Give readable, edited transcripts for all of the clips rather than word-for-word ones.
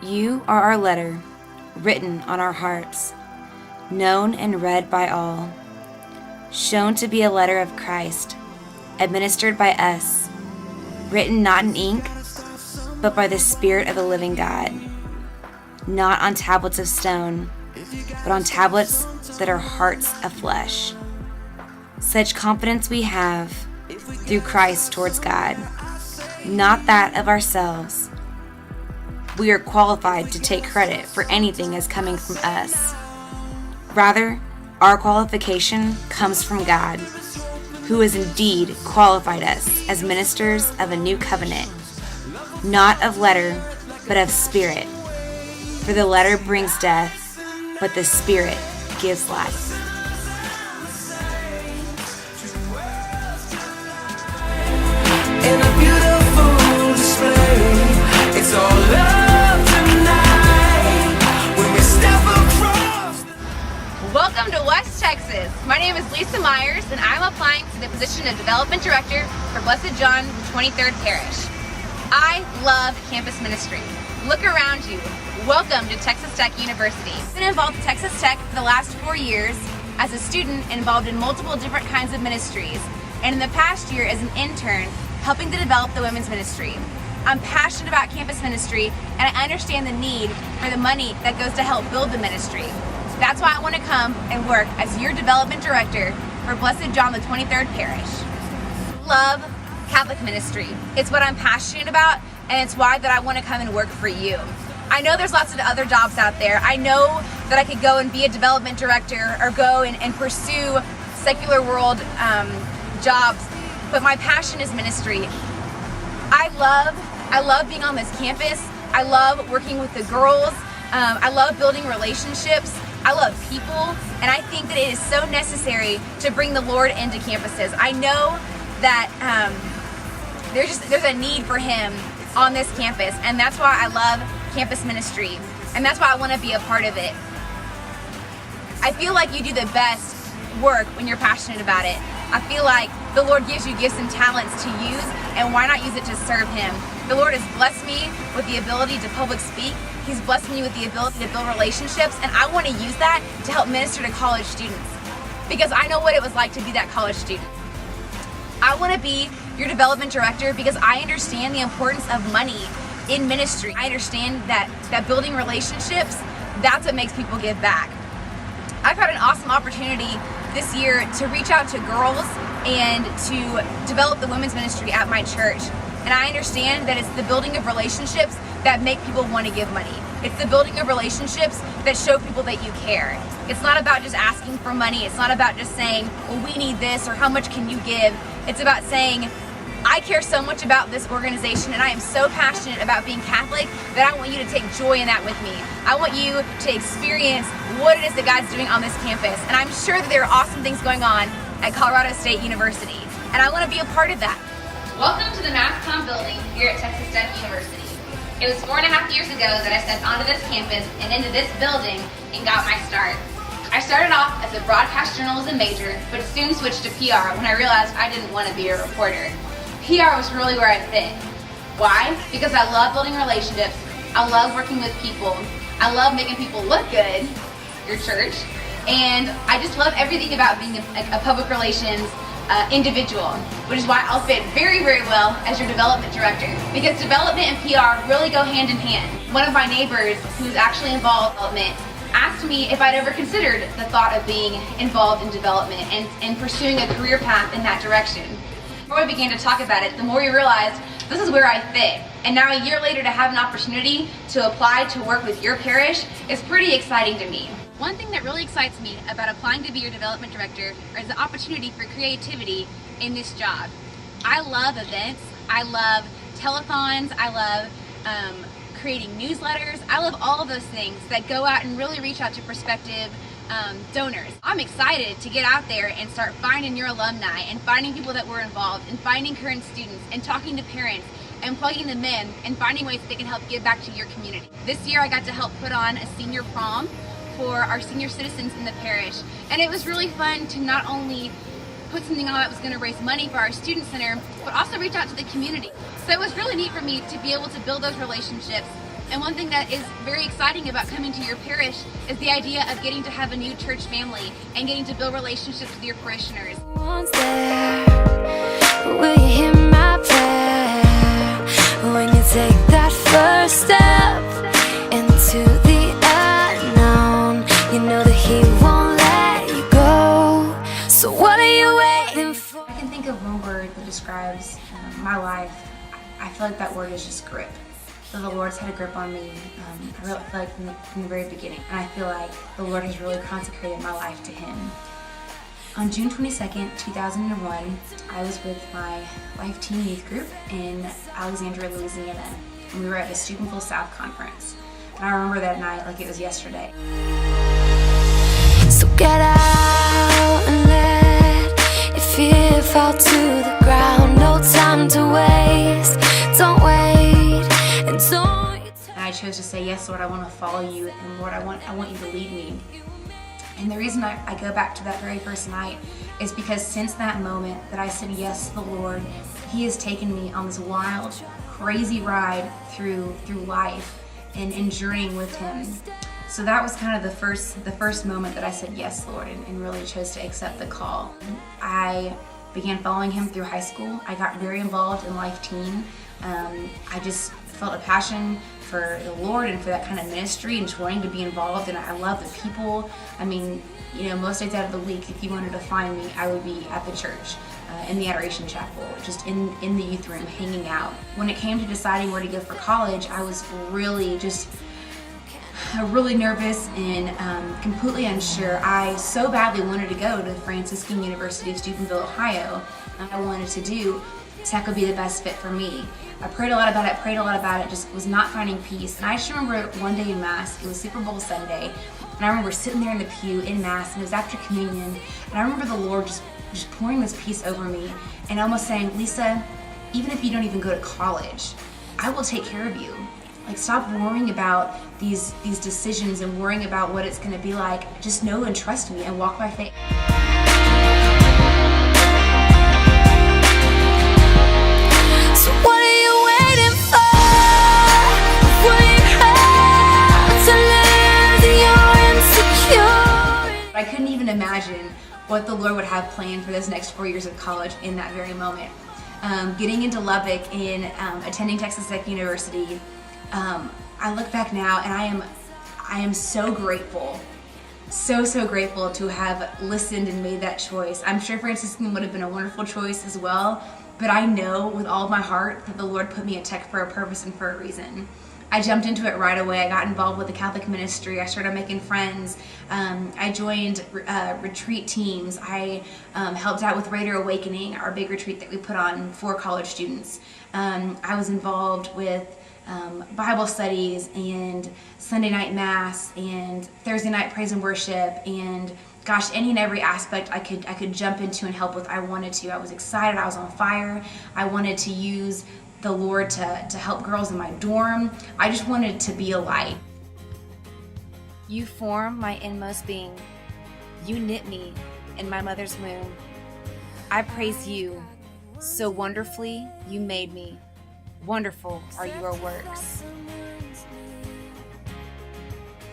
You are our letter, written on our hearts, known and read by all, shown to be a letter of Christ, administered by us, written not in ink, but by the Spirit of the living God, not on tablets of stone, but on tablets that are hearts of flesh. Such confidence we have through Christ towards God, not that of ourselves. We are qualified to take credit for anything as coming from us. Rather, our qualification comes from God, who has indeed qualified us as ministers of a new covenant, not of letter, but of spirit. For the letter brings death, but the Spirit gives life. In a beautiful display, it's all love tonight when we step across. Welcome to West Texas. My name is Lisa Myers, and I'm applying to the position of Development Director for Blessed John 23rd Parish. I love campus ministry. Look around you. Welcome to Texas Tech University. I've been involved with Texas Tech for the last 4 years as a student involved in multiple different kinds of ministries, and in the past year as an intern helping to develop the women's ministry. I'm passionate about campus ministry, and I understand the need for the money that goes to help build the ministry. That's why I want to come and work as your development director for Blessed John the 23rd Parish. Love Catholic ministry. It's what I'm passionate about, and it's why that I want to come and work for you. I know there's lots of other jobs out there. I know that I could go and be a development director or go and pursue secular world jobs, but my passion is ministry. I love being on this campus. I love working with the girls. I love building relationships. I love people, and I think that it is so necessary to bring the Lord into campuses. I know that there's a need for Him on this campus, and that's why I love campus ministry, and that's why I want to be a part of it. I feel like you do the best work when you're passionate about it. I feel like the Lord gives you gifts and talents to use, and why not use it to serve Him? The Lord has blessed me with the ability to public speak. He's blessed me with the ability to build relationships, and I want to use that to help minister to college students, because I know what it was like to be that college student. I want to be your development director because I understand the importance of money in ministry. I understand that building relationships, that's what makes people give back. I've had an awesome opportunity this year to reach out to girls and to develop the women's ministry at my church. And I understand that it's the building of relationships that make people want to give money. It's the building of relationships that show people that you care. It's not about just asking for money. It's not about just saying, well, we need this, or how much can you give? It's about saying, I care so much about this organization, and I am so passionate about being Catholic that I want you to take joy in that with me. I want you to experience what it is that God's doing on this campus. And I'm sure that there are awesome things going on at Colorado State University, and I want to be a part of that. Welcome to the MassCom building here at Texas Tech University. It was 4.5 years ago that I stepped onto this campus and into this building and got my start. I started off as a broadcast journalism major, but soon switched to PR when I realized I didn't want to be a reporter. PR was really where I fit. Why? Because I love building relationships, I love working with people, I love making people look good, your church, and I just love everything about being a public relations individual, which is why I'll fit very, very well as your development director, because development and PR really go hand in hand. One of my neighbors, who's actually involved in development, asked me if I'd ever considered the thought of being involved in development and pursuing a career path in that direction. The more we began to talk about it, the more we realized this is where I fit. And now a year later, to have an opportunity to apply to work with your parish is pretty exciting to me. One thing that really excites me about applying to be your development director is the opportunity for creativity in this job. I love events, I love telethons, I love creating newsletters. I love all of those things that go out and really reach out to prospective donors. I'm excited to get out there and start finding your alumni and finding people that were involved and finding current students and talking to parents and plugging them in and finding ways that they can help give back to your community. This year I got to help put on a senior prom for our senior citizens in the parish, and it was really fun to not only put something on that was going to raise money for our student center, but also reach out to the community. So it was really neat for me to be able to build those relationships, And one thing that is very exciting about coming to your parish is the idea of getting to have a new church family and getting to build relationships with your parishioners. Once there, will you hear my prayer when you take that first step into the unknown? You know that He won't let you go. So what are you waiting for? I can think of one word that describes my life. I feel like that word is just grip. So the Lord's had a grip on me, I really feel like from the very beginning. And I feel like the Lord has really consecrated my life to Him. On June 22nd, 2001, I was with my Life Teen Youth Group in Alexandria, Louisiana. And we were at the Steubenville South Conference. And I remember that night like it was yesterday. So get out and let your fear fall to the ground. No time to waste, don't wait, and don't you And I chose to say, yes, Lord, I want to follow you, and Lord, I want you to lead me. And the reason I go back to that very first night is because since that moment that I said yes to the Lord, He has taken me on this wild, crazy ride through life and journeying with Him. So that was kind of the first moment that I said yes, Lord, and really chose to accept the call. I began following Him through high school. I got very involved in Life Teen. I just felt a passion for the Lord and for that kind of ministry and just wanting to be involved, and I love the people. I mean, you know, most days out of the week, if you wanted to find me, I would be at the church, in the Adoration Chapel, just in the youth room, hanging out. When it came to deciding where to go for college, I was really nervous and completely unsure. I so badly wanted to go to Franciscan University of Steubenville, Ohio. I wanted to do Tech would be the best fit for me. I prayed a lot about it, just was not finding peace. And I just remember one day in Mass, it was Super Bowl Sunday, and I remember sitting there in the pew in Mass, and it was after communion, and I remember the Lord just pouring this peace over me, and almost saying, Lisa, even if you don't even go to college, I will take care of you. Like, stop worrying about these decisions and worrying about what it's gonna be like. Just know and trust me and walk by faith. So what are you waiting for? What you have to live your insecurity? I couldn't even imagine what the Lord would have planned for those next 4 years of college in that very moment. Getting into Lubbock and attending Texas Tech University, I look back now and I am so grateful. So grateful to have listened and made that choice. I'm sure Franciscan would have been a wonderful choice as well, but I know with all of my heart that the Lord put me at Tech for a purpose and for a reason. I jumped into it right away. I got involved with the Catholic ministry. I started making friends. I joined retreat teams. I helped out with Raider Awakening, our big retreat that we put on for college students. I was involved with Bible studies and Sunday night Mass and Thursday night praise and worship, and gosh, any and every aspect I could jump into and help with. I wanted to. I was excited. I was on fire. I wanted to use the Lord to help girls in my dorm. I just wanted to be a light. You form my inmost being. You knit me in my mother's womb. I praise you. So wonderfully you made me. Wonderful are your works.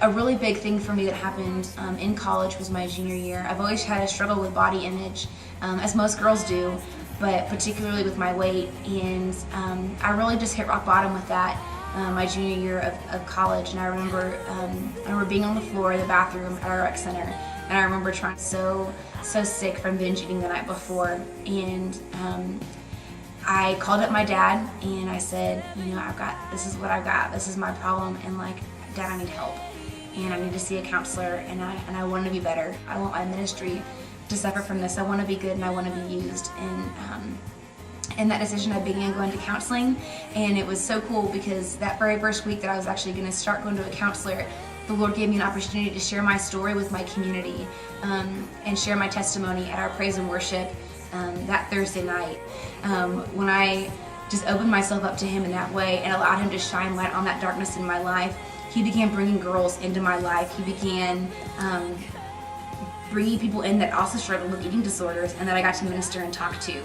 A really big thing for me that happened in college was my junior year. I've always had a struggle with body image, as most girls do, but particularly with my weight, and I really just hit rock bottom with that my junior year of college. And I remember being on the floor in the bathroom at our rec center, and I remember trying so sick from binge eating the night before, and I called up my dad and I said, you know, this is what I've got, this is my problem, and like, Dad, I need help, and I need to see a counselor, and I want to be better. I want my ministry to suffer from this. I want to be good and I want to be used. And in that decision, I began going to counseling, and it was so cool because that very first week that I was actually going to start going to a counselor, the Lord gave me an opportunity to share my story with my community and share my testimony at our praise and worship that Thursday night. When I just opened myself up to Him in that way and allowed Him to shine light on that darkness in my life, He began bringing girls into my life. He began bringing people in that also struggled with eating disorders and that I got to minister and talk to.